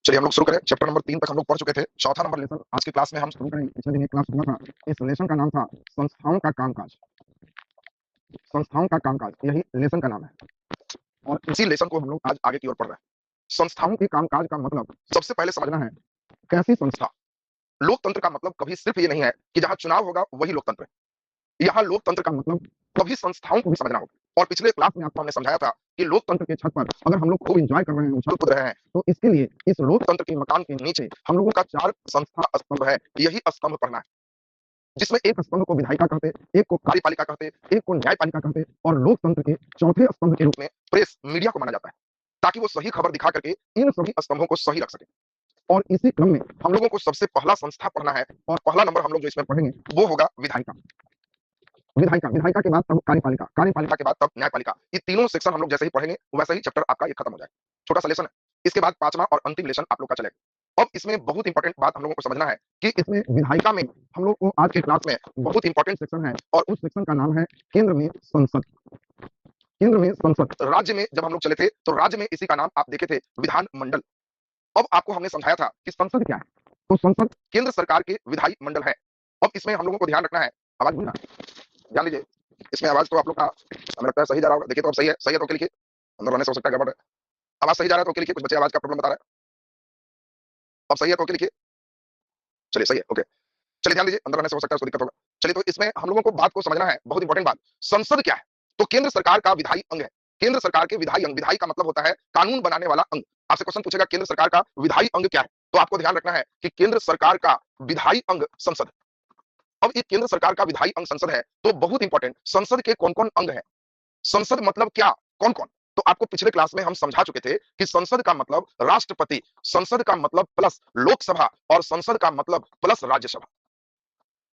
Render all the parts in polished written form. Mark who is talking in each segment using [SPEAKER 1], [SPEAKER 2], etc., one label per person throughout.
[SPEAKER 1] चलिए हम लोग शुरू करें। चैप्टर नंबर 3 तक हम लोग पढ़ चुके थे। चौथा नंबर लेसन आज की क्लास में हम शुरू करेंगे। पिछले दिन एक क्लास हुआ था, इस लेसन का नाम था संस्थाओं का कामकाज। संस्थाओं का कामकाज, यही लेसन का नाम है और इसी लेसन को हम लोग आज आगे की ओर पढ़ रहे हैं। संस्थाओं के कामकाज का मतलब सबसे पहले समझना है, कैसी संस्था। लोकतंत्र का मतलब कभी सिर्फ ये नहीं है कि जहां चुनाव होगा वही लोकतंत्र है। यहाँ लोकतंत्र का मतलब कभी संस्थाओं को भी समझना होगा। और पिछले क्लास में आपको हमने समझाया था कि लोकतंत्र के छत पर अगर हम लोग खूब एंजॉय कर रहे हैं, उछल कूद रहे हैं, तो इसके लिए इस लोकतंत्र के मकान के नीचे हम लोगों का 4 संस्था स्तंभ है। यही स्तंभ पढ़ना है, जिसमें एक स्तंभ को विधायिका कहते, एक को कार्यपालिका कहते, एक को न्यायपालिका कहते और लोकतंत्र के चौथे स्तंभ के रूप में प्रेस मीडिया को माना जाता है, ताकि वो सही खबर दिखा करके इन सभी स्तंभों को सही रख सके। और इसी क्रम में हम लोगों को सबसे पहला संस्था पढ़ना है और पहला नंबर हम लोग जो इसमें पढ़ेंगे वो होगा विधायिका। विधायिका, विधायिका के बाद तब कार्यपालिका, कार्यपालिका के बाद तब न्यायपालिका। ये तीनों सेक्शन हम लोग जैसे ही पढ़ेंगे वैसे ही चैप्टर आपका ये खत्म हो जाएगा। छोटा सा लेसन है। इसके बाद पांचवा और अंतिम लेसन आप लोग का चलेगा। अब इसमें बहुत इंपॉर्टेंट बात हम लोगों को समझना है कि इसमें विधायिका में हम लोग को आज के क्लास में बहुत इंपॉर्टेंट सेक्शन है और उस सेक्शन का नाम है केंद्र में संसद। केंद्र में संसद। राज्य में जब हम लोग चले थे तो राज्य में इसी का नाम आप देखे थे विधानमंडल। अब आपको हमने समझाया था कि संसद क्या है। तो संसद केंद्र सरकार के विधायी मंडल है। अब इसमें हम लोगों को ध्यान रखना है, आवाज बोलना ध्यान लीजिए। इसमें आवाज तो आप लोग का हमें लगता है सही जा रहा होगा। देखिए तो अब सही है तो ओके लिखिए। अंदर रहने से हो सकता है गड़बड़ है। आवाज सही जा रहा है तो ओके लिखिए। कुछ बच्चे आवाज का प्रॉब्लम बता रहे हैं। अब सही है तो ओके लिखिए। चलिए सही है ओके। चलिए ध्यान दीजिए, अंदर रहने से हो सकता है उसको दिक्कत होगा। चलिए तो इसमें हम लोगों को बात को समझना है, बहुत इंपॉर्टेंट बात। संसद क्या है? तो केंद्र सरकार का विधायी अंग है। केंद्र सरकार के विधायी अंग, विधायी का मतलब होता है कानून बनाने वाला अंग। आपसे क्वेश्चन पूछेगा केंद्र सरकार का विधायी अंग क्या है, तो आपको ध्यान रखना है कि केंद्र सरकार का विधायी अंग संसद है। अब ये केंद्र सरकार का विधायी अंग संसद है, तो बहुत इंपॉर्टेंट, संसद के कौन कौन अंग है? संसद मतलब क्या, कौन कौन? तो आपको पिछले क्लास में हम समझा चुके थे कि संसद का मतलब राष्ट्रपति, संसद का मतलब प्लस लोकसभा और संसद का मतलब प्लस राज्यसभा।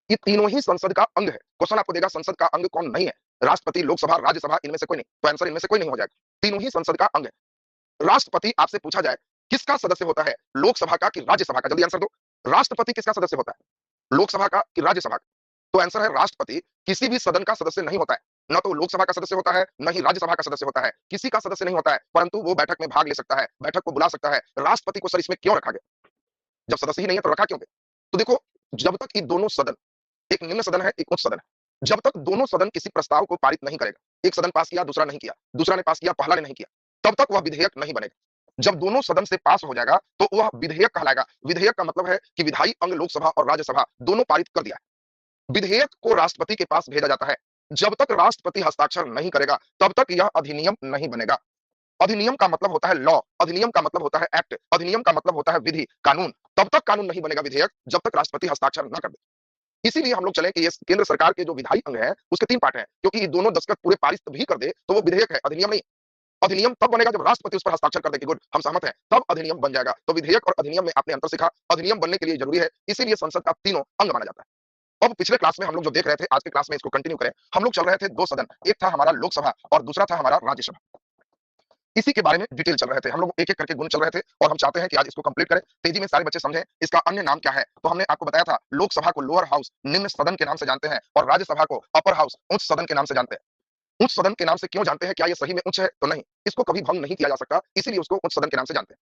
[SPEAKER 1] ये तीनों ही संसद का अंग है। क्वेश्चन आपको देगा संसद का अंग कौन नहीं है? राष्ट्रपति, लोकसभा, राज्यसभा, इनमें से कोई नहीं। तो आंसर इनमें से कोई नहीं हो जाएगा। तीनों ही संसद का अंग है। राष्ट्रपति आपसे पूछा जाए किसका सदस्य होता है, लोकसभा का कि राज्यसभा का? जल्दी आंसर दो। राष्ट्रपति किसका सदस्य होता है, लोकसभा का कि राज्यसभा का? तो आंसर है राष्ट्रपति किसी भी सदन का सदस्य नहीं होता है। न तो लोकसभा का सदस्य होता है, न ही राज्यसभा का सदस्य होता है। किसी का सदस्य नहीं होता है, परंतु वो बैठक में भाग ले सकता है, बैठक को बुला सकता है। राष्ट्रपति को सर इसमें क्यों रखा गया? जब सदस्य ही नहीं है तो रखा क्यों गया? तो देखो, जब तक ये दोनों सदन, एक निम्न सदन है, एक उच्च सदन है, जब तक दोनों सदन किसी प्रस्ताव को पारित नहीं करेगा, एक सदन पास किया, दूसरा नहीं किया, दूसरा ने पास किया, पहला ने नहीं किया, तब तक वह विधेयक नहीं बनेगा। जब दोनों सदन से पास हो जाएगा तो वह विधेयक कहलाएगा। विधेयक का मतलब है कि विधायी अंग लोकसभा और राज्यसभा दोनों पारित कर दिया है। विधेयक को राष्ट्रपति के पास भेजा जाता है। जब तक राष्ट्रपति हस्ताक्षर नहीं करेगा तब तक यह अधिनियम नहीं बनेगा। अधिनियम का मतलब होता है लॉ, अधिनियम का मतलब होता है एक्ट, अधिनियम का मतलब होता है विधि, कानून। तब तक कानून नहीं बनेगा विधेयक जब तक राष्ट्रपति हस्ताक्षर न कर दे। इसीलिए हम लोग चले कि ये केंद्र सरकार के जो विधायी अंग है उसके 3 पार्ट हैं, क्योंकि ये दोनों दस्तखत पूरे पारित भी कर दे तो वो विधेयक है, अधिनियम नहीं। अधिनियम तब बनेगा जब राष्ट्रपति उस पर हस्ताक्षर कर दे कि गुड हम सहमत हैं, तब अधिनियम बन जाएगा। तो विधेयक और अधिनियम में आपने अंतर सीखा। अधिनियम बनने के लिए जरूरी है, इसीलिए संसद का तीनों अंग माना जाता है। अब पिछले क्लास में हम लोग जो देख रहे थे, आज के क्लास में इसको कंटिन्यू करें। हम लोग चल रहे थे 2 सदन, एक था हमारा लोकसभा और दूसरा था हमारा राज्यसभा। इसी के बारे में डिटेल चल रहे थे। हम लोग एक-एक करके गुण चल रहे थे और हम चाहते हैं कि आज इसको कंप्लीट करें। तेजी में सारे बच्चे समझें इसका अन्य नाम क्या है। तो हमने आपको बताया था लोकसभा को लोअर हाउस, निम्न सदन के नाम से जानते हैं और राज्यसभा को अपर हाउस, उच्च सदन के नाम से जानते हैं। उच्च सदन के नाम से क्यों जानते हैं? क्या ये सही में उच्च है? तो नहीं, इसको कभी भंग नहीं किया जा सकता, इसीलिए उसको उच्च सदन के नाम से जानते हैं।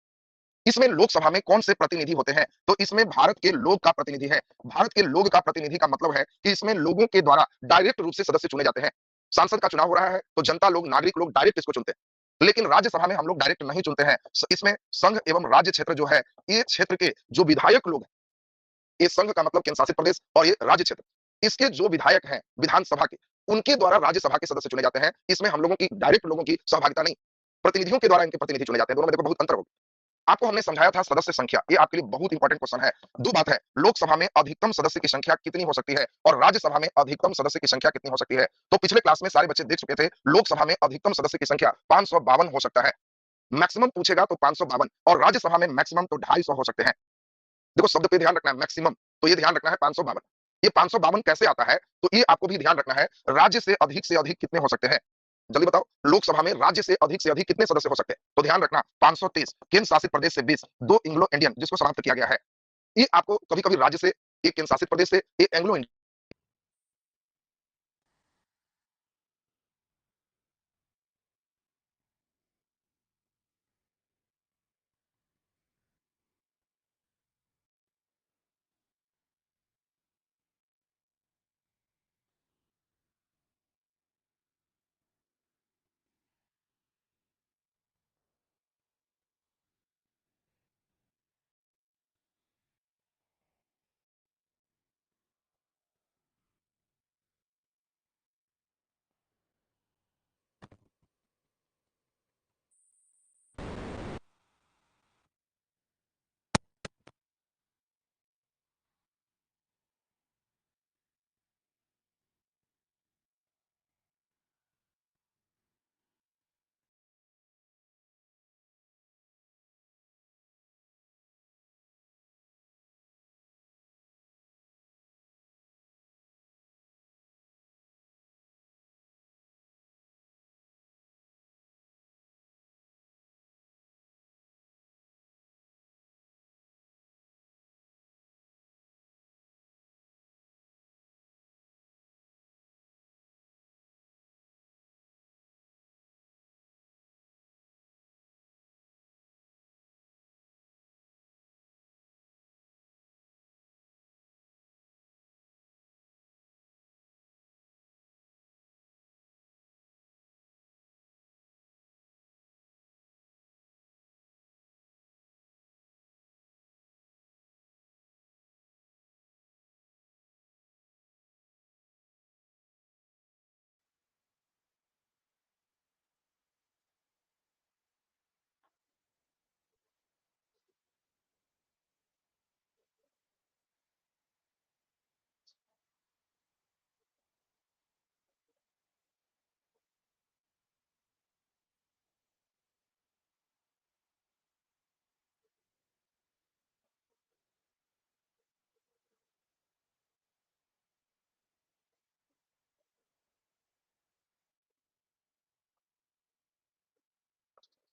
[SPEAKER 1] इसमें लोकसभा में कौन से प्रतिनिधि होते हैं? तो इसमें भारत के लोग का प्रतिनिधि है। भारत के लोग का प्रतिनिधि का मतलब है कि इसमें लोगों के द्वारा डायरेक्ट रूप से सदस्य चुने जाते हैं। सांसद का चुनाव हो रहा है तो जनता लोग, नागरिक लोग डायरेक्ट इसको चुनते हैं। लेकिन राज्यसभा में हम लोग डायरेक्ट नहीं चुनते हैं। इसमें संघ एवं राज्य क्षेत्र जो है, ये क्षेत्र के जो विधायक लोग हैं, ये संघ का मतलब केंद्र शासित प्रदेश और ये राज्य क्षेत्र, इसके जो विधायक हैं विधानसभा के, उनके द्वारा राज्यसभा के सदस्य चुने जाते हैं। इसमें हम लोगों की डायरेक्ट लोगों की सहभागिता नहीं, प्रतिनिधियों के द्वारा इनके प्रतिनिधि चुने जाते हैं। दोनों में देखो बहुत अंतर होगा। आपको हमने समझाया था सदस्य संख्या, ये आपके लिए बहुत इंपॉर्टेंट क्वेश्चन है। 2 बात है, लोकसभा में अधिकतम सदस्य की संख्या कितनी हो सकती है और राज्यसभा में अधिकतम सदस्य की संख्या कितनी हो सकती है? तो पिछले क्लास में सारे बच्चे देख चुके थे, लोकसभा में अधिकतम सदस्य की संख्या 552 हो सकता है। मैक्सिमम पूछेगा तो 552 और राज्यसभा में मैक्सिमम तो 250 हो सकते हैं। देखो शब्द पे ध्यान रखना है, मैक्सिमम, तो ये ध्यान रखना है 552। ये 552 कैसे आता है? तो ये आपको भी ध्यान रखना है, राज्य से अधिक कितने हो सकते हैं? जल्दी बताओ, लोकसभा में राज्य से अधिक कितने सदस्य हो सकते हैं? तो ध्यान रखना 530, केंद्र शासित प्रदेश से 20, 2 एंग्लो इंडियन जिसको समाप्त किया गया है। ये आपको कभी-कभी राज्य से, एक केंद्र शासित प्रदेश से, एक एंग्लो इंडियन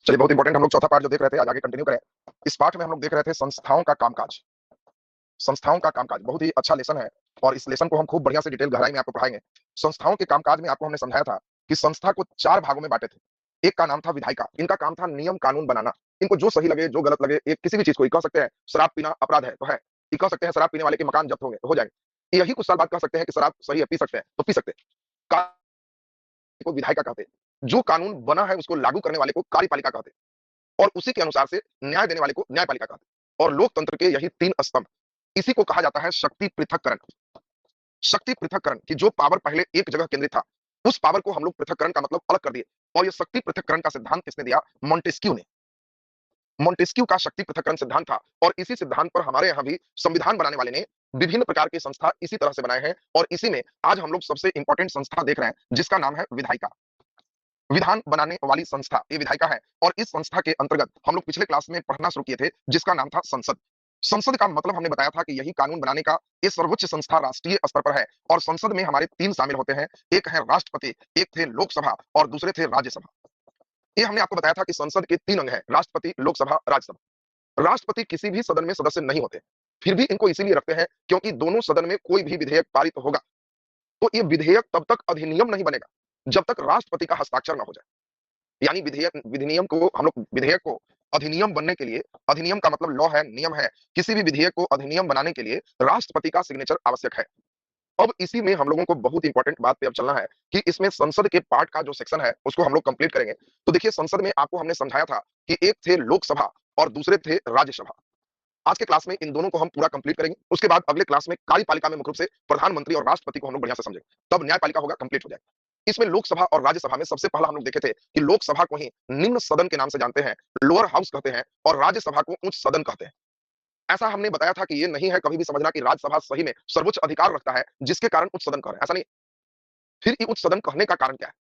[SPEAKER 1] चलिए, बहुत इंपॉर्टेंट हम लोग चौथा पार्ट जो देख रहे थे, आज आगे कंटिन्यू करें। इस पाठ में हम लोग देख रहे थे संस्थाओं का कामकाज। संस्थाओं का कामकाज बहुत ही अच्छा लेसन है और इस लेसन को हम खूब बढ़िया से डिटेल गहराई में आपको पढ़ाएंगे। संस्थाओं के कामकाज में आपको हमने समझाया था कि संस्था को 4 भागों में बांटे थे। एक का नाम था विधायिका, इनका काम था नियम कानून बनाना। इनको जो सही लगे, जो गलत लगे, एक किसी भी चीज को ये कह सकते हैं शराब पीना अपराध है तो है, ये कह सकते हैं शराब पीने वाले के मकान जब्त होंगे तो हो जाएंगे। यही कुछ साल बाद कह सकते हैं कि शराब सही है, पी सकते हैं तो पी सकते हैं। को विधायिका कहते हैं। जो कानून बना है उसको लागू करने वाले को कार्यपालिका कहते हैं और उसी के अनुसार से न्याय देने वाले को न्यायपालिका कहते हैं। और लोकतंत्र के यही 3 स्तंभ, इसी को कहा जाता है शक्ति पृथक्करण। शक्ति पृथक्करण कि जो पावर पहले एक जगह केंद्रित था, उस पावर को हम लोग पृथक्करण का मतलब अलग कर दिए और ये शक्ति पृथक्करण का सिद्धांत किसने दिया? मॉन्टेस्क्यू ने। मॉन्टेस्क्यू का शक्ति पृथक्करण सिद्धांत था और इसी सिद्धांत पर हमारे यहाँ भी संविधान बनाने वाले ने विभिन्न प्रकार की संस्था इसी तरह से बनाए हैं और इसी में आज हम लोग सबसे इंपॉर्टेंट संस्था देख रहे हैं जिसका नाम है विधायिका। विधान बनाने वाली संस्था ये विधायिका है और इस संस्था के अंतर्गत हम लोग पिछले क्लास में पढ़ना शुरू किए थे जिसका नाम था संसद। संसद का मतलब हमने बताया था कि यही कानून बनाने का ये सर्वोच्च संस्था राष्ट्रीय स्तर पर है और संसद में हमारे 3 शामिल होते हैं। एक है राष्ट्रपति, एक थे लोकसभा और दूसरे थे राज्यसभा। ये हमने आपको बताया था कि संसद के 3 अंग हैं, राष्ट्रपति, लोकसभा, राज्यसभा। राष्ट्रपति किसी भी सदन में सदस्य नहीं होते, फिर भी इनको इसीलिए रखते हैं क्योंकि दोनों सदन में कोई भी विधेयक पारित होगा तो ये विधेयक तब तक अधिनियम नहीं बनेगा जब तक राष्ट्रपति का हस्ताक्षर ना हो जाए। यानी विधेयक विधिनियम को हम लोग विधेयक को अधिनियम बनने के लिए, अधिनियम का मतलब लॉ है, नियम है, किसी भी विधेयक को अधिनियम बनाने के लिए राष्ट्रपति का सिग्नेचर आवश्यक है। अब इसी में हम लोगों को बहुत इंपॉर्टेंट बात पे अब चलना है कि इसमें संसद के पार्ट का जो सेक्शन है उसको हम लोग कंप्लीट करेंगे। तो देखिए, संसद में आपको हमने समझाया था कि एक थे लोकसभा और दूसरे थे राज्यसभा। आज के क्लास में इन दोनों को हम पूरा कंप्लीट करेंगे। उसके बाद अगले क्लास में कार्यपालिका में मुख्य रूप से प्रधानमंत्री और राष्ट्रपति को हम लोग बढ़िया से समझेंगे, तब न्यायपालिका होगा, कंप्लीट हो जाएगा। इसमें लोकसभा और राज्यसभा में सबसे पहला हम लोग देखे थे कि लोकसभा को ही निम्न सदन के नाम से जानते हैं, लोअर हाउस कहते हैं और राज्यसभा को उच्च सदन कहते हैं। ऐसा हमने बताया था कि ये नहीं है कभी भी समझना कि राज्यसभा सही में सर्वोच्च अधिकार रखता है जिसके कारण उच्च सदन कह रहे हैं, ऐसा नहीं। फिर ये उच्च सदन कहने का कारण क्या है?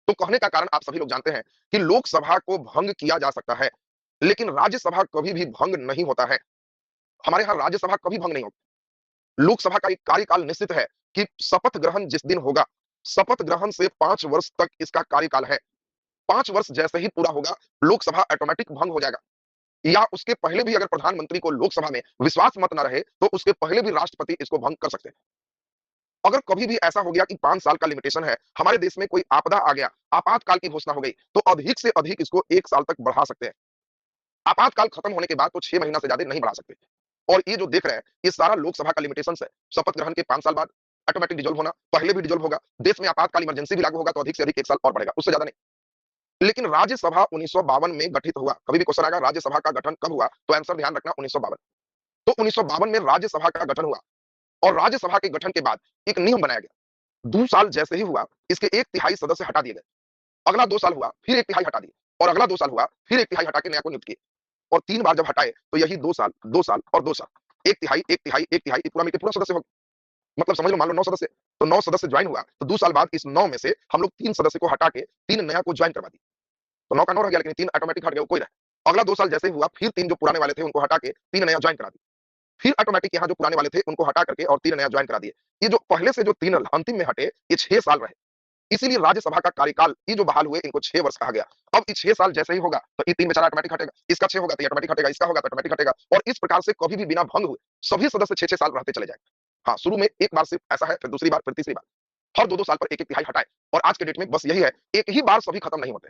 [SPEAKER 1] तो कहने का कारण आप सभी लोग जानते हैं कि लोकसभा को भंग किया जा सकता है लेकिन राज्यसभा कभी भी भंग नहीं होता है। हमारे यहाँ राज्यसभा कभी भंग नहीं होती। लोकसभा का एक कार्यकाल निश्चित है कि शपथ ग्रहण जिस दिन होगा, शपथ ग्रहण से 5 वर्ष तक इसका कार्यकाल है। 5 वर्ष जैसे ही पूरा होगा, लोकसभा ऑटोमेटिक भंग हो जाएगा। या उसके पहले भी अगर प्रधानमंत्री को लोकसभा में विश्वास मत ना रहे, तो उसके पहले भी राष्ट्रपति इसको भंग कर सकते हैं। अगर कभी भी ऐसा हो गया कि 5 साल का लिमिटेशन है, हमारे देश में कोई आपदा आ गया, आपातकाल की घोषणा हो गई, तो अधिक से अधिक इसको 1 साल तक बढ़ा सकते हैं। आपातकाल खत्म होने के बाद तो 6 महीना से ज्यादा नहीं बढ़ा सकते। और ये जो देख रहे हैं, ये सारा लोकसभा का लिमिटेशन है। शपथ ग्रहण के 5 साल बाद ऑटोमेटिक डिसॉल्व होना, पहले भी डिसॉल्व होगा। देश में आपातकाल इमरजेंसी भी लागू होगा तो अधिक से अधिक 1 साल और बढ़ेगा, उससे ज्यादा नहीं। लेकिन राज्यसभा 1952 में गठित हुआ। कभी भी क्वेश्चन आएगा राज्यसभा का गठन कब हुआ, तो आंसर ध्यान रखना 1952। तो 1952 में राज्यसभा का गठन हुआ और राज्यसभा के गठन के बाद एक नियम बनाया गया। 2 साल जैसे ही हुआ, इसके 1/3 सदस्य हटा दिए गए। अगला 2 साल हुआ, फिर 1/3 हटा दिए और अगला 2 साल हुआ, फिर 1/3 हटा के नया को नियुक्त किए। और 3 बार जब हटाए तो यही 2 साल, 2 साल और 2 साल, 1/3, 1/3, 1/3 पूरा मिलके पूरा सदस्य हो गया। मतलब समझ लो, मान लो 9 सदस्य, तो 9 सदस्य ज्वाइन हुआ, तो 2 साल बाद इस 9 में से हम लोग 3 सदस्य को हटा के 3 नया को ज्वाइन करवा दिए। तो 9 का 9 रह गया लेकिन 3 ऑटोमेटिक हट गया, वो कोई रहे। अगला 2 साल जैसे ही हुआ, फिर 3 जो पुराने वाले थे उनको हटा के 3 नया ज्वाइन करा दिए। फिर ऑटोमेटिक यहाँ जो पुराने वाले थे उनको हटा करके और 3 नया ज्वाइन करा दिए। ये जो पहले से जो 3 अंतिम में हटे, ये 6 साल रहे। इसीलिए राज्यसभा का कार्यकाल ये जो बहाल हुए इनको 6 वर्ष कहा गया। अब ये 6 साल जैसे ही होगा तो ये 3 बेचारा ऑटोमेटिक हटेगा, इसका 6 होगा तो ये ऑटोमेटिक हटेगा, इसका होगा तो ऑटोमेटिक हटेगा और इस प्रकार से कभी भी बिना भंग हुए सभी सदस्य 6-6 साल रहते चले जाएंगे। हाँ, शुरू में एक बार सिर्फ ऐसा है, फिर दूसरी बार, फिर तीसरी बार, हर 2-2 साल पर 1-1 तिहाई हटाए और आज के डेट में बस यही है, एक ही बार सभी खत्म नहीं होते।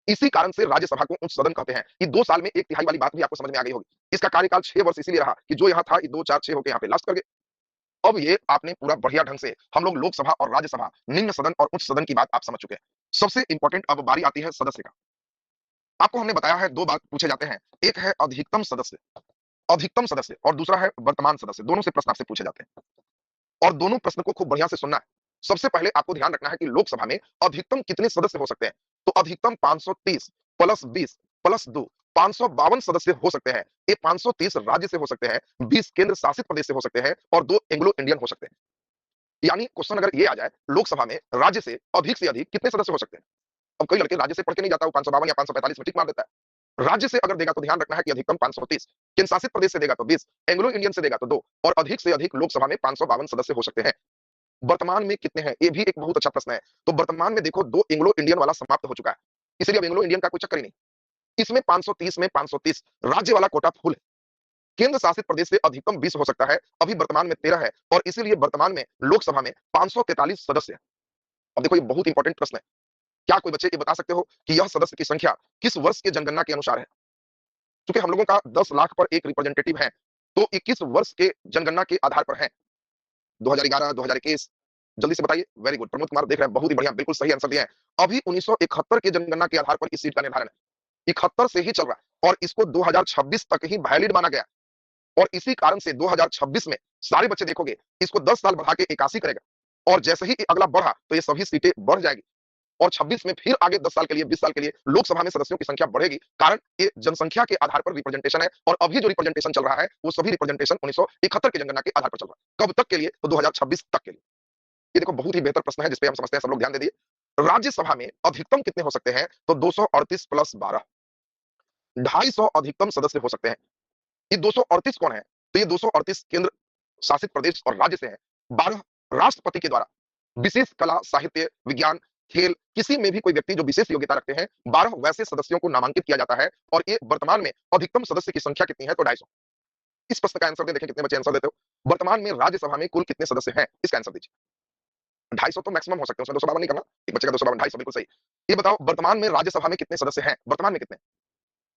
[SPEAKER 1] इसी कारण से राज्यसभा को उच्च सदन कहते हैं। ये 2 साल में 1 तिहाई वाली बात भी आपको समझ में आ गई होगी। इसका कार्यकाल 6 वर्ष इसीलिए रहा कि जो यहाँ था ये 2, 4, 6 होके यहाँ पे लास्ट कर गए। अब ये आपने पूरा बढ़िया ढंग से हम लोग लोकसभा और राज्यसभा, निम्न सदन और उच्च सदन की बात आप समझ चुके हैं। सबसे इंपॉर्टेंट अब बारी आती है सदस्य का। आपको हमने बताया है 2 बात पूछे जाते हैं, एक है अधिकतम सदस्य और दूसरा है वर्तमान सदस्य। दोनों से प्रश्न आपसे पूछे जाते हैं और दोनों प्रश्न को खूब बढ़िया से सुनना है। सबसे पहले आपको ध्यान रखना है कि लोकसभा में अधिकतम कितने सदस्य हो सकते हैं? तो अधिकतम 530 प्लस 20 प्लस 2 552 सदस्य हो सकते हैं। ये 530 राज्य से हो सकते हैं, 20 केंद्र शासित प्रदेश से हो सकते हैं और 2 एंग्लो इंडियन हो सकते हैं। यानी क्वेश्चन अगर ये आ जाए, लोकसभा में राज्य से अधिक कितने सदस्य हो सकते हैं? अब कई लड़के राज्य से पढ़ के नहीं जाता, वो 552 या 545 में टिक मार देता है। राज्य से अगर देगा तो ध्यान रखना है कि अधिकतम 530, केंद्र शासित प्रदेश से देगा तो 20, एंग्लो इंडियन से देगा तो 2 और अधिक से अधिक लोकसभा में 552 सदस्य हो सकते हैं। वर्तमान में कितने हैं? ये भी एक बहुत अच्छा प्रश्न है। तो वर्तमान में देखो 2 एंग्लो इंडियन वाला समाप्त हो चुका है, इसलिए अब एंग्लो इंडियन का कोई चक्कर ही नहीं। इसमें 530 में 530 राज्य वाला कोटा फुल है। केंद्र शासित प्रदेश से अधिकतम 20 हो सकता है, अभी वर्तमान में 13 है और इसीलिए वर्तमान में लोकसभा में 543 सदस्य हैं। अब देखो ये बहुत इंपॉर्टेंट प्रश्न है। क्या कोई बच्चे ये बता सकते हो कि यह सदस्य की संख्या किस वर्ष के जनगणना के अनुसार है? क्योंकि हम लोगों का 10 लाख पर एक रिप्रेजेंटेटिव है, तो 21 वर्ष के जनगणना के आधार पर है। 2011, 2021, जल्दी से बताइए। वेरी गुड, प्रमोद कुमार देख रहे हैं, बहुत ही बढ़िया, बिल्कुल सही आंसर दिया है। अभी 1971 के जनगणना के आधार पर इस सीट का निर्धारण है। 71 से ही चल रहा है और इसको 2026 तक ही वैलिड माना गया और इसी कारण से 2026 में सारे बच्चे देखोगे इसको 10 साल बढ़ा के 81 करेगा और जैसे ही अगला बढ़ा तो ये सभी सीटें बढ़ जाएगी और 26 में फिर आगे 10 साल के लिए 20 साल के लिए लोकसभा में सदस्यों की संख्या बढ़ेगी, कारण ये जनसंख्या के आधार पर रिप्रेजेंटेशन है और अभी जो रिप्रेजेंटेशन चल रहा है वो सभी रिप्रेजेंटेशन 1971 की जनगणना के आधार पर चल रहा है। कब तक के लिए? तो 2026 तक के लिए। ये देखो बहुत ही बेहतर प्रश्न है जिसपे हम समझते हैं, सब लोग ध्यान दे दिए। राज्यसभा में अधिकतम कितने हो सकते हैं? तो 238 प्लस 12, 250 अधिकतम सदस्य हो सकते हैं। ये 238 कौन है? तो ये 238 केंद्र शासित प्रदेश और राज्य से है। 12 राष्ट्रपति के द्वारा विशेष कला, साहित्य, विज्ञान, खेल, किसी में भी कोई व्यक्ति जो विशेष योग्यता रखते हैं, 12 वैसे सदस्यों को नामांकित किया जाता है और ये वर्तमान में अधिकतम सदस्य की संख्या कितनी है? तो 250। इस प्रश्न का आंसर दें, देखें कितने बच्चे आंसर देते हो। वर्तमान में राज्यसभा में कुल कितने सदस्य हैं? इसका आंसर दीजिए। 250 तो मैक्सिमम हो सकते हैं, उसमें 252 नहीं करना। एक बच्चे का 252, 250 बिल्कुल सही। ये बताओ वर्तमान में राज्यसभा में कितने सदस्य हैं? वर्तमान में कितने?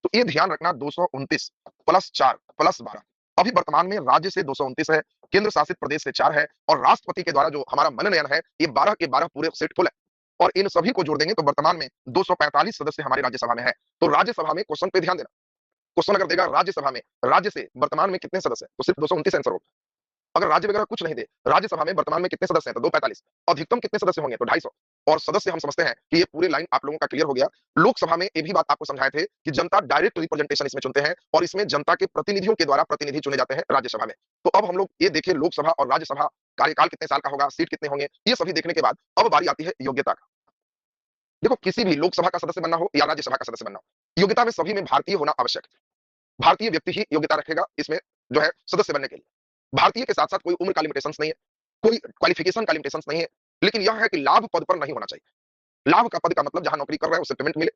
[SPEAKER 1] तो ये ध्यान रखना, 229 प्लस 4 प्लस 12। अभी वर्तमान में राज्य से 229 है, केंद्र शासित प्रदेश से 4 है और राष्ट्रपति के द्वारा जो हमारा मनोनयन है ये 12 के 12 पूरे सेट फुल है और इन सभी को जोड़ देंगे तो वर्तमान में 245 सदस्य हमारे राज्यसभा में है। तो राज्यसभा में क्वेश्चन पे ध्यान देना। क्वेश्चन अगर देगा राज्यसभा में राज्य से वर्तमान में कितने सदस्य हैं तो सिर्फ 229 आंसर हो। अगर राज्य वगैरह कुछ नहीं दे, राज्यसभा में वर्तमान में कितने सदस्य हैं तो 245, अधिकतम कितने सदस्य होंगे तो 250 और सदस्य हम समझते हैं कि ये पूरे लाइन आप लोगों का क्लियर हो गया। लोकसभा में ये भी बात आपको समझाए थे कि जनता डायरेक्ट रिप्रेजेंटेशन इसमें चुनते हैं और इसमें जनता के प्रतिनिधियों के द्वारा प्रतिनिधि चुने जाते हैं राज्यसभा में। तो अब हम लोग ये देखें लोकसभा और राज्यसभा कार्यकाल कितने साल का होगा, सीट कितने होंगे, ये सभी देखने के बाद अब बारी आती है योग्यता का। देखो किसी भी लोकसभा का सदस्य बनना हो या राज्यसभा का सदस्य बनना हो, योग्यता में सभी में भारतीय होना आवश्यक है। भारतीय व्यक्ति ही योग्यता रखेगा इसमें जो है सदस्य बनने के लिए। भारतीय के साथ साथ कोई उम्र का लिमिटेशंस नहीं है, कोई क्वालिफिकेशन का लिमिटेशंस नहीं है, लेकिन यह है कि लाभ पद पर नहीं होना चाहिए। लाभ का पद का मतलब जहां नौकरी कर रहा है उससे पेमेंट मिले,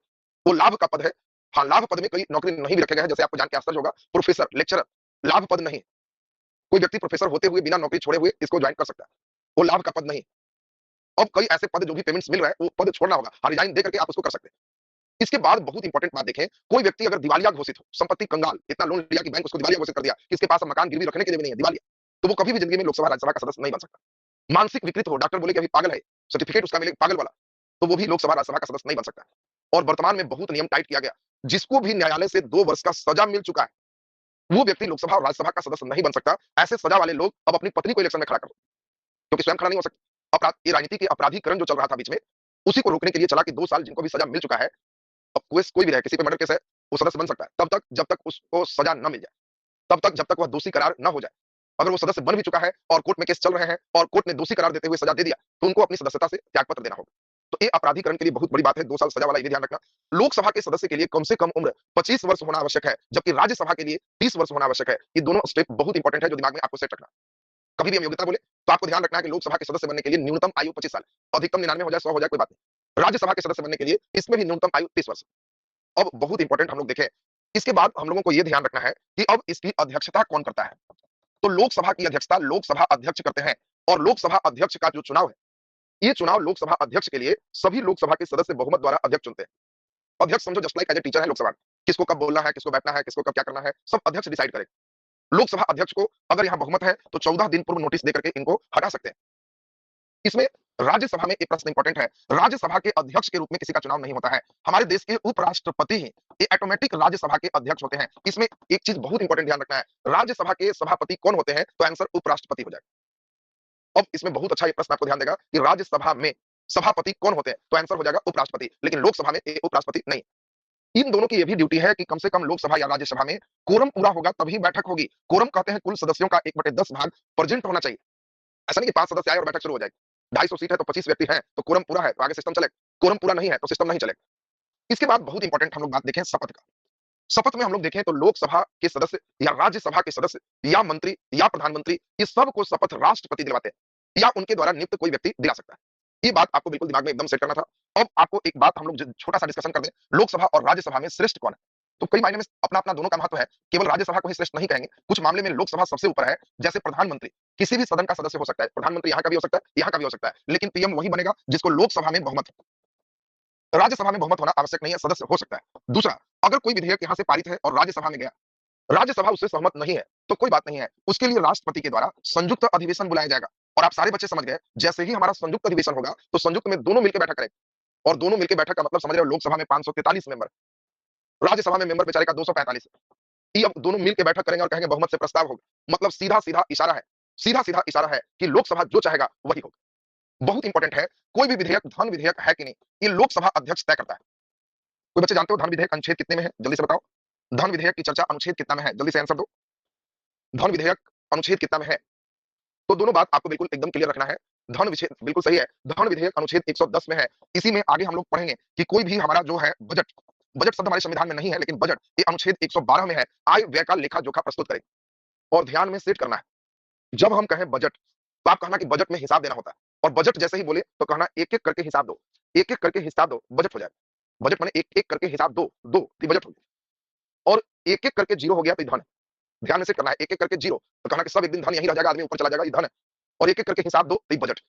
[SPEAKER 1] वो लाभ का पद है। हाँ, लाभ पद में कई नौकरी नहीं भी रखे गए हैं, जैसे आपको जान के आश्चर्य होगा, प्रोफेसर, लेक्चरर लाभ पद नहीं। कोई व्यक्ति प्रोफेसर होते हुए बिना नौकरी छोड़े हुए इसको ज्वाइन कर सकता है, वो लाभ का पद नहीं। अब कई ऐसे पद जो भी पेमेंट्स मिल रहा है वो पद छोड़ना होगा, हाँ, रिजाइन दे करके आप उसको कर सकते हैं। इसके बाद बहुत इंपॉर्टेंट बात देखें, कोई व्यक्ति अगर दिवालिया घोषित हो, संपत्ति कंगाल, इतना लोन लिया कि बैंक उसको दिवालिया घोषित कर दिया कि इसके पास अब मकान गिरवी रखने के लिए भी नहीं है, दिवालिया, तो वो कभी भी जिंदगी में लोकसभा राज्यसभा का सदस्य नहीं बन सकता। मानसिक विकृत हो, डॉक्टर बोले कि अभी पागल है, सर्टिफिकेट उसका मिले पागल वाला, तो वो भी लोकसभा राज्यसभा का सदस्य नहीं बन सकता। और वर्तमान में बहुत नियम टाइट किया गया, जिसको भी न्यायालय से 2 वर्ष का सजा मिल चुका है, वो व्यक्ति लोकसभा और राज्यसभा का सदस्य नहीं बन सकता। ऐसे सजा वाले लोग अब अपनी पत्नी को इलेक्शन में खड़ा कर दो, क्योंकि स्वयं खड़ा नहीं हो सकते। अपराध, ये राजनीति के अपराधीकरण जो चल रहा था बीच में, उसी को रोकने के लिए चला कि 2 साल जिनको भी सजा मिल चुका है, अब कोई भी रहे, किसी पे मर्डर केस है, वो सदस्य बन सकता है तब तक जब तक उसको सजा न मिल जाए, तब तक जब तक वह दोषी करार न हो जाए। अगर वो सदस्य बन भी चुका है और कोर्ट में केस चल रहे हैं और कोर्ट ने दोषी करार देते हुए सजा दे दिया, तो उनको अपनी सदस्यता से त्यागपत्र देना होगा। तो ये अपराधीकरण के लिए बहुत बड़ी बात है, 2 साल सजा वाला, ये भी ध्यान रखना। लोकसभा के सदस्य के लिए कम से कम उम्र 25 वर्ष होना आवश्यक है, जबकि राज्यसभा के लिए 30 वर्ष होना आवश्यक है। ये दोनों स्टेप बहुत इंपॉर्टेंट है जो दिमाग में आपको सेट रखना। कभी भी हम योग्यता बोले तो आपको ध्यान रखना है कि लोकसभा के सदस्य बनने के लिए न्यूनतम आयु 25 साल, अधिकतम 99 हो जाए, 100 हो जाए, कोई बात नहीं। राज्यसभा के सदस्य बनने के लिए इसमें भी न्यूनतम आयु 30 वर्ष। अब बहुत इंपॉर्टेंट हम लोग देखें, इसके बाद हम लोगों को यह ध्यान रखना है कि अब इसकी अध्यक्षता कौन करता है। तो लोकसभा की अध्यक्षता लोकसभा अध्यक्ष करते हैं और लोकसभा अध्यक्ष का जो चुनाव है, ये चुनाव लोकसभा अध्यक्ष के लिए सभी लोकसभा के सदस्य बहुमत द्वारा अध्यक्ष चुनते हैं। अध्यक्ष समझो just like as a teacher है लोकसभा, किसको कब बोलना है, किसको बैठना है, किसको कब क्या करना है, सब अध्यक्ष डिसाइड करेगा। लोकसभा अध्यक्ष को अगर यहाँ बहुमत है तो 14 दिन पूर्व नोटिस देकर के इनको हटा सकते हैं। इसमें राज्यसभा में एक प्रश्न इंपॉर्टेंट है, राज्यसभा के अध्यक्ष के रूप में किसी का चुनाव नहीं होता है। हमारे देश के उपराष्ट्रपति ही ये ऑटोमेटिक राज्यसभा के अध्यक्ष होते हैं। इसमें एक चीज बहुत इंपॉर्टेंट ध्यान रखना है, राज्यसभा के सभापति कौन होते हैं, तो आंसर उपराष्ट्रपति हो जाएगा। अब इसमें बहुत अच्छा ये प्रश्न आपको ध्यान देगा कि राज्यसभा में सभापति कौन होते हैं, तो आंसर हो जाएगा उपराष्ट्रपति, लेकिन लोकसभा में उपराष्ट्रपति नहीं। इन दोनों की यह भी ड्यूटी है कि कम से कम लोकसभा या राज्यसभा में कोरम पूरा होगा तभी बैठक होगी। कोरम कहते हैं कुल सदस्यों का 1/10 भाग प्रेजेंट होना चाहिए। ऐसा नहीं कि 5 सदस्य आए और बैठक शुरू हो जाएगी। 250 सीट है तो 25 व्यक्ति हैं तो कोरम पूरा है तो आगे सिस्टम चलेगा, कोरम पूरा नहीं है तो सिस्टम नहीं चलेगा। इसके बाद बहुत इंपॉर्टेंट हम लोग बात देखें शपथ का। शपथ में हम लोग देखें तो लोकसभा के सदस्य या राज्यसभा के सदस्य या मंत्री या प्रधानमंत्री, इस सब को शपथ राष्ट्रपति दिलवाते हैं या उनके द्वारा नियुक्त कोई व्यक्ति दिला सकता है। ये बात आपको बिल्कुल दिमाग में एकदम सेट करना था। अब आपको एक बात हम लोग छोटा सा डिस्कशन कर दें, लोकसभा और राज्यसभा में श्रेष्ठ कौन है। तो कई मायने में अपना-अपना दोनों का महत्व है। केवल राज्यसभा को ही श्रेष्ठ नहीं कहेंगे, कुछ मामले में लोकसभा सबसे ऊपर है। जैसे प्रधानमंत्री, किसी भी सदन का सदस्य हो सकता है। प्रधानमंत्री यहाँ का भी हो सकता है, यहाँ का भी हो सकता है। लेकिन पीएम वही बनेगा जिसको लोकसभा में बहुमत हो। राज्यसभा में बहुमत होना आवश्यक नहीं है, सदस्य हो सकता है। दूसरा, अगर कोई विधेयक यहाँ से पारित है और राज्यसभा में गया, राज्यसभा उससे सहमत नहीं है, तो कोई बात नहीं है। उसके लिए राष्ट्रपति के द्वारा संयुक्त अधिवेशन बुलाया जाएगा। और आप सारे बच्चे समझ गए, जैसे ही हमारा संयुक्त अधिवेशन होगा, तो संयुक्त में दोनों मिलकर बैठक करेंगे। और दोनों मिलकर बैठक का मतलब समझ रहे हो, लोकसभा में 543 मेंबर, राज्यसभा में मेंबर बेचारे का 245। ये अब दोनों मिलकर बैठक करेंगे और कहेंगे बहुमत से प्रस्ताव होगा। मतलब सीधा-सीधा इशारा है, सीधा-सीधा इशारा है कि लोकसभा जो चाहेगा वही होगा। बहुत इंपॉर्टेंट है, कोई भी विधेयक धन विधेयक है कि नहीं, ये लोकसभा अध्यक्ष तय करता है। कोई बच्चे जानते हो धन विधेयक अनुच्छेद कितने में है? जल्दी से बताओ। धन विधेयक की चर्चा अनुच्छेद कितना में है? जल्दी से आंसर दो। धन विधेयक अनुच्छेद कितना में है? तो दोनों बात आपको बिल्कुल एकदम क्लियर रखना है। धन विषय बिल्कुल सही है। धन विधेयक अनुच्छेद 110 में है। इसी में आगे हम लोग पढ़ेंगे कि कोई भी हमारा जो है बजट, बजट शब्द हमारे संविधान में नहीं है, लेकिन बजट ये अनुच्छेद 112 में है। आय व्यय का लेखा जोखा प्रस्तुत करें। और ध्यान में सेट करना है, जब हम कहें बजट, तो आप कहना कि बजट में हिसाब देना होता है। और बजट जैसे ही बोले तो कहना एक-एक करके हिसाब दो, एक-एक करके हिसाब दो, बजट हो जाएगा। बजट माने एक-एक करके हिसाब दो, ये बजट हो गया। और एक-एक करके जीरो हो गया तो ये धन है। ध्यान में सेट करना है, एक-एक करके जीरो तो कहना कि सब एक दिन धन यहीं रह जाएगा, आदमी ऊपर चला जाएगा, ये धन है। और एक-एक करके हिसाब दो तो ये बजट।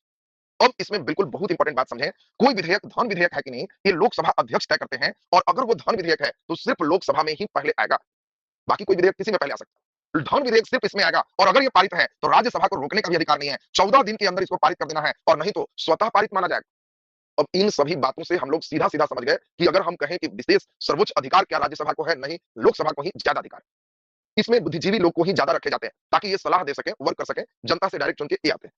[SPEAKER 1] अब इसमें बिल्कुल बहुत इंपॉर्टेंट बात समझें, कोई विधेयक धन विधेयक है कि नहीं, ये लोकसभा अध्यक्ष तय करते हैं। और अगर वो धन विधेयक है तो सिर्फ लोकसभा में ही पहले आएगा, बाकी कोई विधेयक किसी में पहले आ सकता है। धन विधेयक सिर्फ इसमें आएगा। और अगर ये पारित है तो राज्यसभा को रोकने का भी अधिकार नहीं है। 14 दिन के अंदर इसको पारित कर देना है, और नहीं तो स्वतः पारित माना जाएगा। अब इन सभी बातों से हम लोग सीधा-सीधा समझ गए कि अगर हम कहें कि विशेष सर्वोच्च अधिकार क्या राज्यसभा को है, नहीं, लोकसभा को ही ज्यादा अधिकार है। इसमें बुद्धिजीवी लोग को ही ज्यादा रखे जाते हैं, ताकि ये सलाह दे सके, वर्क कर सके, जनता से डायरेक्ट चुन के ये आते हैं।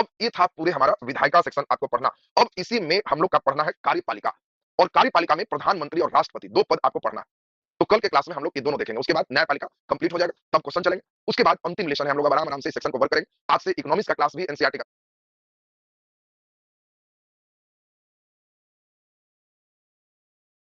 [SPEAKER 1] अब ये था पूरे हमारा विधायिका सेक्शन आपको पढ़ना। अब इसी में हम लोग का पढ़ना है कार्यपालिका। और कार्यपालिका में प्रधानमंत्री और राष्ट्रपति 2 पद आपको पढ़ना है। तो कल के क्लास में हम लोग ये दोनों देखेंगे। उसके बाद न्यायपालिका कंप्लीट हो जाएगा, तब क्वेश्चन चलेंगे। उसके बाद अंतिम लेसन है, हम लोग आराम-आराम से इस सेक्शन को वर्क करेंगे। आज से इकोनॉमिक्स का क्लास भी एनसीईआरटी का